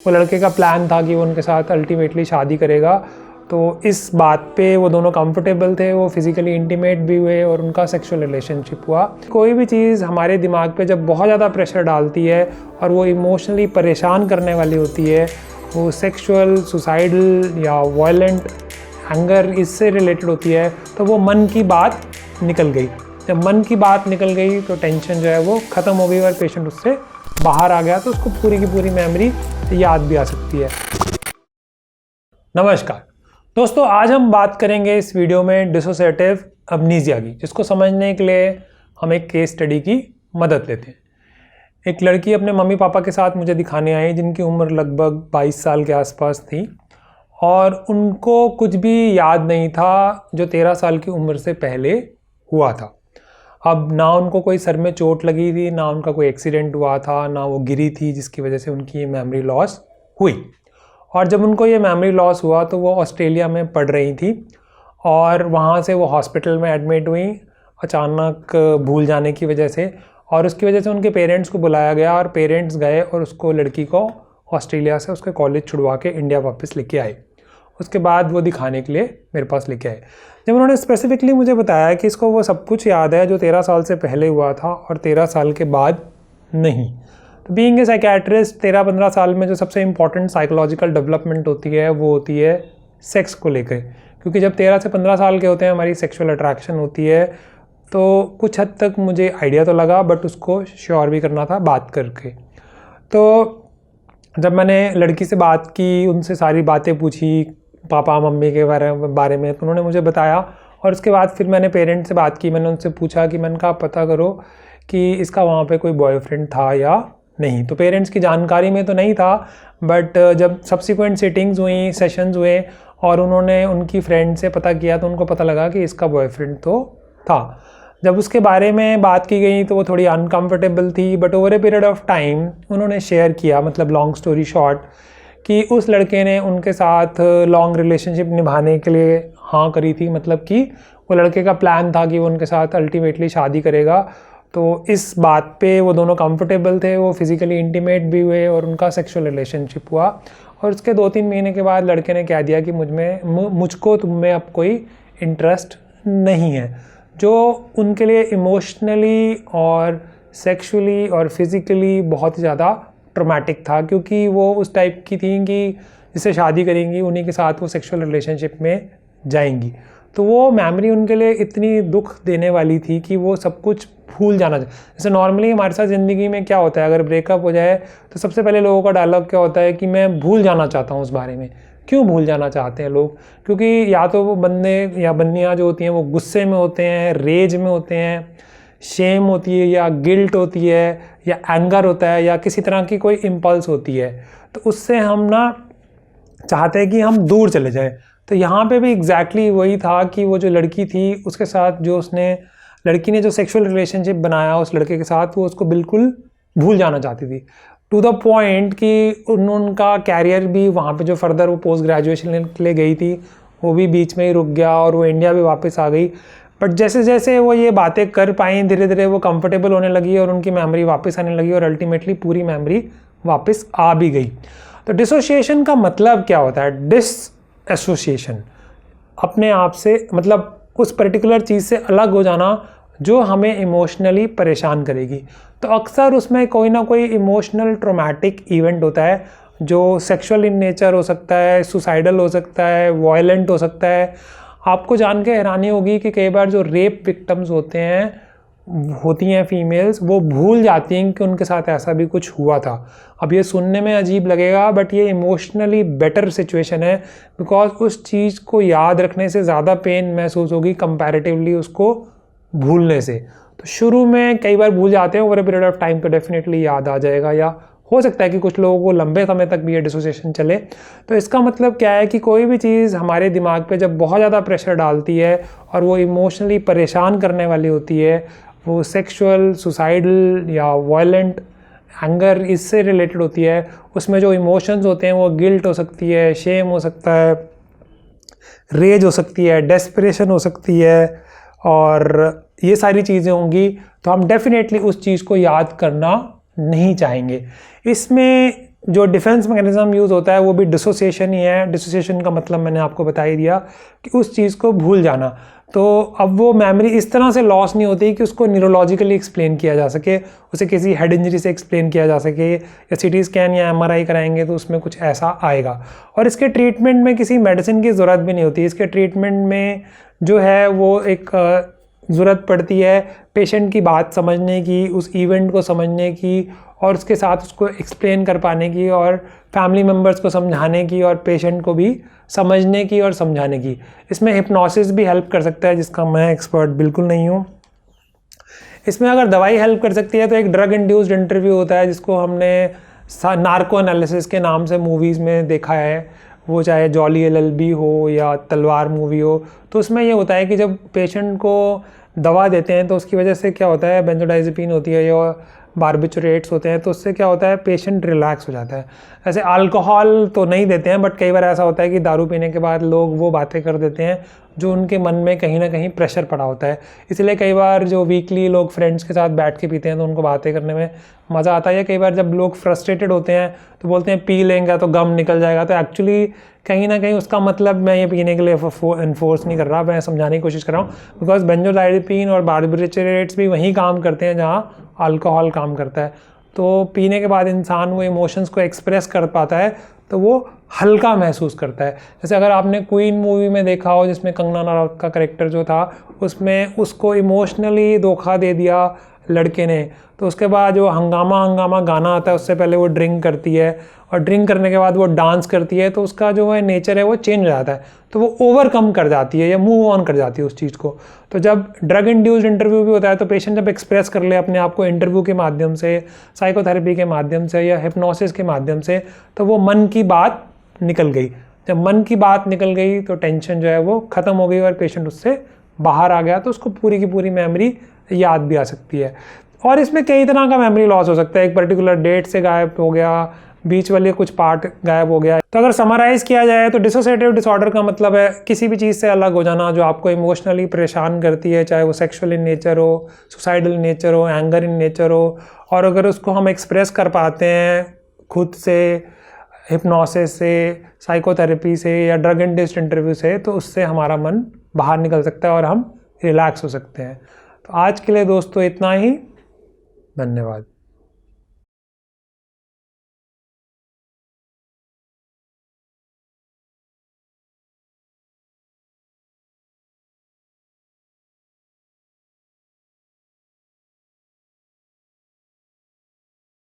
वो लड़के का प्लान था कि वो उनके साथ अल्टीमेटली शादी करेगा। तो इस बात पे वो दोनों कंफर्टेबल थे, वो फिज़िकली इंटीमेट भी हुए और उनका सेक्सुअल रिलेशनशिप हुआ। कोई भी चीज़ हमारे दिमाग पे जब बहुत ज़्यादा प्रेशर डालती है और वो इमोशनली परेशान करने वाली होती है, वो सेक्सुअल, सुसाइडल या वायलेंट, एंगर इससे रिलेटेड होती है, तो वो मन की बात निकल गई। जब मन की बात निकल गई तो टेंशन जो है वो ख़त्म हो गई और पेशेंट उससे बाहर आ गया, तो उसको पूरी की पूरी मेमोरी याद भी आ सकती है। नमस्कार दोस्तों, आज हम बात करेंगे इस वीडियो में डिसोसिएटिव अमनीजिया की, जिसको समझने के लिए हम एक केस स्टडी की मदद लेते हैं। एक लड़की अपने मम्मी पापा के साथ मुझे दिखाने आई, जिनकी उम्र लगभग 22 साल के आसपास थी और उनको कुछ भी याद नहीं था जो 13 साल की उम्र से पहले हुआ था। अब ना उनको कोई सर में चोट लगी थी, ना उनका कोई एक्सीडेंट हुआ था, ना वो गिरी थी जिसकी वजह से उनकी ये मेमोरी लॉस हुई। और जब उनको ये मेमोरी लॉस हुआ तो वो ऑस्ट्रेलिया में पढ़ रही थी और वहाँ से वो हॉस्पिटल में एडमिट हुई अचानक भूल जाने की वजह से, और उसकी वजह से उनके पेरेंट्स को बुलाया गया और पेरेंट्स गए और उसको, लड़की को ऑस्ट्रेलिया से उसके कॉलेज छुड़वा के इंडिया वापस लेके आए। उसके बाद वो दिखाने के लिए मेरे पास लेके आए। जब उन्होंने स्पेसिफिकली मुझे बताया कि इसको वो सब कुछ याद है जो 13 साल से पहले हुआ था और 13 साल के बाद नहीं। तो बीइंग ए साइकियाट्रिस्ट, 13-15 साल में जो सबसे इम्पॉर्टेंट साइकोलॉजिकल डेवलपमेंट होती है वो होती है सेक्स को लेकर, क्योंकि जब 13 से 15 साल के होते हैं हमारी सेक्सुअल अट्रैक्शन होती है। तो कुछ हद तक मुझे आइडिया तो लगा, बट उसको श्योर भी करना था बात करके। तो जब मैंने लड़की से बात की, उनसे सारी बातें पूछी पापा मम्मी के बारे में, तो उन्होंने मुझे बताया। और उसके बाद फिर मैंने पेरेंट्स से बात की, मैंने उनसे पूछा कि मैंने कहा पता करो कि इसका वहाँ पे कोई बॉयफ्रेंड था या नहीं। तो पेरेंट्स की जानकारी में तो नहीं था, बट जब सब्सिक्वेंट सिटिंग्स हुई, सेशंस हुए और उन्होंने उनकी फ्रेंड से पता किया तो उनको पता लगा कि इसका बॉयफ्रेंड तो था। जब उसके बारे में बात की गई तो वो थोड़ी अनकंफर्टेबल थी, but over a period of time उन्होंने शेयर किया, मतलब लॉन्ग स्टोरी शॉर्ट, कि उस लड़के ने उनके साथ लॉन्ग रिलेशनशिप निभाने के लिए हाँ करी थी। मतलब कि वो लड़के का प्लान था कि वो उनके साथ अल्टीमेटली शादी करेगा। तो इस बात पे वो दोनों कंफर्टेबल थे, वो फिज़िकली इंटीमेट भी हुए और उनका सेक्सुअल रिलेशनशिप हुआ। और उसके 2-3 महीने के बाद लड़के ने कह दिया कि मुझको तुम में अब कोई इंटरेस्ट नहीं है, जो उनके लिए इमोशनली और सेक्सुअली और फिज़िकली बहुत ही ज़्यादा ट्रॉमेटिक था, क्योंकि वो उस टाइप की थी कि जिससे शादी करेंगी उन्हीं के साथ वो सेक्सुअल रिलेशनशिप में जाएंगी। तो वो मेमोरी उनके लिए इतनी दुख देने वाली थी कि वो सब कुछ भूल जाना। जैसे नॉर्मली हमारे साथ ज़िंदगी में क्या होता है, अगर ब्रेकअप हो जाए तो सबसे पहले लोगों का डायलॉग क्या होता है कि मैं भूल जाना चाहता हूँ उस बारे में। क्यों भूल जाना चाहते हैं लोग? क्योंकि या तो वो बंदे या बंदियाँ जो होती हैं वो गुस्से में होते हैं, रेज में होते हैं, शेम होती है या गिल्ट होती है या एंगर होता है या किसी तरह की कोई इम्पल्स होती है। तो उससे हम ना चाहते हैं कि हम दूर चले जाएं। तो यहाँ पे भी एग्जैक्टली वही था कि वो जो लड़की थी उसके साथ जो लड़की ने जो सेक्सुअल रिलेशनशिप बनाया उस लड़के के साथ, वो उसको बिल्कुल भूल जाना चाहती थी, टू द पॉइंट कि उनका कैरियर भी वहाँ पे जो फर्दर वो पोस्ट ग्रेजुएशन के लिए गई थी वो भी बीच में ही रुक गया और वो इंडिया भी वापस आ गई। बट जैसे जैसे वो ये बातें कर पाई, धीरे धीरे वो कंफर्टेबल होने लगी और उनकी मेमोरी वापस आने लगी और अल्टीमेटली पूरी मेमोरी वापस आ भी गई। तो डिसोसिएशन का मतलब क्या होता है? डिस एसोसिएशन, अपने आप से, मतलब उस पर्टिकुलर चीज़ से अलग हो जाना जो हमें इमोशनली परेशान करेगी। तो अक्सर उसमें कोई ना कोई इमोशनल ट्रॉमेटिक इवेंट होता है जो सेक्सुअल इन नेचर हो सकता है, सुसाइडल हो सकता है, वायलेंट हो सकता है। आपको जान के हैरानी होगी कि कई बार जो रेप विक्टिम्स होती हैं फीमेल्स, वो भूल जाती हैं कि उनके साथ ऐसा भी कुछ हुआ था। अब ये सुनने में अजीब लगेगा, बट ये इमोशनली बेटर सिचुएशन है, बिकॉज उस चीज़ को याद रखने से ज़्यादा पेन महसूस होगी कंपैरेटिवली उसको भूलने से। तो शुरू में कई बार भूल जाते हैं, over a period of time तो डेफिनेटली याद आ जाएगा, या हो सकता है कि कुछ लोगों को लंबे समय तक भी ये डिसोसिएशन चले। तो इसका मतलब क्या है कि कोई भी चीज़ हमारे दिमाग पे जब बहुत ज़्यादा प्रेशर डालती है और वो इमोशनली परेशान करने वाली होती है, वो सेक्सुअल, सुसाइडल या वायलेंट, एंगर इससे रिलेटेड होती है, उसमें जो इमोशंस होते हैं वो गिल्ट हो सकती है, शेम हो सकता है, रेज हो सकती है, डेस्परेशन हो सकती है, और ये सारी चीज़ें होंगी, तो हम डेफिनेटली उस चीज़ को याद करना नहीं चाहेंगे। इसमें जो डिफेंस मैकेनिज्म यूज़ होता है वो भी डिसोसिएशन ही है। डिसोसिएशन का मतलब मैंने आपको बता ही दिया कि उस चीज़ को भूल जाना। तो अब वो मेमोरी इस तरह से लॉस नहीं होती कि उसको न्यूरोलॉजिकली एक्सप्लेन किया जा सके, उसे किसी हेड इंजरी से एक्सप्लेन किया जा सके, या सीटी स्कैन या एमआरआई कराएंगे तो उसमें कुछ ऐसा आएगा। और इसके ट्रीटमेंट में किसी मेडिसिन की ज़रूरत भी नहीं होती। इसके ट्रीटमेंट में जो है वो एक ज़रूरत पड़ती है पेशेंट की बात समझने की, उस इवेंट को समझने की, और उसके साथ उसको एक्सप्लेन कर पाने की, और फैमिली मेम्बर्स को समझाने की, और पेशेंट को भी समझने की और समझाने की। इसमें हिप्नोसिस भी हेल्प कर सकता है, जिसका मैं एक्सपर्ट बिल्कुल नहीं हूँ। इसमें अगर दवाई हेल्प कर सकती है तो एक ड्रग इंड्यूस्ड इंटरव्यू होता है, जिसको हमने नार्को एनालिसिस के नाम से मूवीज़ में देखा है, वो चाहे जॉली LLB हो या तलवार मूवी हो। तो उसमें ये होता है कि जब पेशेंट को दवा देते हैं तो उसकी वजह से क्या होता है, बेंजोडाइज़ेपिन होती है या बारबिचुरेट्स होते हैं, तो उससे क्या होता है, पेशेंट रिलैक्स हो जाता है। ऐसे अल्कोहल तो नहीं देते हैं, बट कई बार ऐसा होता है कि दारू पीने के बाद लोग वो बातें कर देते हैं जो उनके मन में कहीं ना कहीं प्रेशर पड़ा होता है। इसलिए कई बार जो वीकली लोग फ्रेंड्स के साथ बैठ के पीते हैं तो उनको बातें करने में मज़ा आता है। या कई बार जब लोग फ्रस्ट्रेटेड होते हैं तो बोलते हैं पी लेंगे तो गम निकल जाएगा। तो एक्चुअली कहीं ना कहीं उसका मतलब मैं ये पीने के लिए इन्फोर्स नहीं कर रहा, मैं समझाने की कोशिश कर रहा हूँ। बिकॉज बेंजोडाइज़ेपिन और बारबिचुरेट्स भी वहीं काम करते हैं जहाँ अल्कोहल काम करता है। तो पीने के बाद इंसान वो इमोशंस को एक्सप्रेस कर पाता है, तो वो हल्का महसूस करता है। जैसे अगर आपने क्वीन मूवी में देखा हो, जिसमें कंगना रनावत का कैरेक्टर जो था, उसमें उसको इमोशनली धोखा दे दिया लड़के ने, तो उसके बाद जो हंगामा गाना आता है उससे पहले वो ड्रिंक करती है, और ड्रिंक करने के बाद वो डांस करती है, तो उसका जो है नेचर है वो चेंज हो जाता है, तो वो ओवरकम कर जाती है या मूव ऑन कर जाती है उस चीज़ को। तो जब ड्रग इंड्यूस्ड इंटरव्यू भी होता है तो पेशेंट जब एक्सप्रेस कर ले अपने आप को इंटरव्यू के माध्यम से, साइकोथेरेपी के माध्यम से या हिप्नोसिस के माध्यम से, तो वो मन की बात निकल गई। जब मन की बात निकल गई तो टेंशन जो है वो ख़त्म हो गई और पेशेंट उससे बाहर आ गया, तो उसको पूरी की पूरी मेमोरी याद भी आ सकती है। और इसमें कई तरह का मेमोरी लॉस हो सकता है। एक पर्टिकुलर डेट से गायब हो गया, बीच वाले कुछ पार्ट गायब हो गया। तो अगर समराइज़ किया जाए तो डिसोसिएटिव डिसऑर्डर का मतलब है किसी भी चीज़ से अलग हो जाना जो आपको इमोशनली परेशान करती है, चाहे वो सेक्सुअल इन नेचर हो, सुसाइडल नेचर हो, एंगर इन नेचर हो, और अगर उसको हम एक्सप्रेस कर पाते हैं खुद से, हिप्नोसिस से, साइकोथेरेपी से या ड्रग इंड्यूस्ड इंटरव्यू से, तो उससे हमारा मन बाहर निकल सकता है और हम रिलैक्स हो सकते हैं। तो आज के लिए दोस्तों इतना ही। धन्यवाद।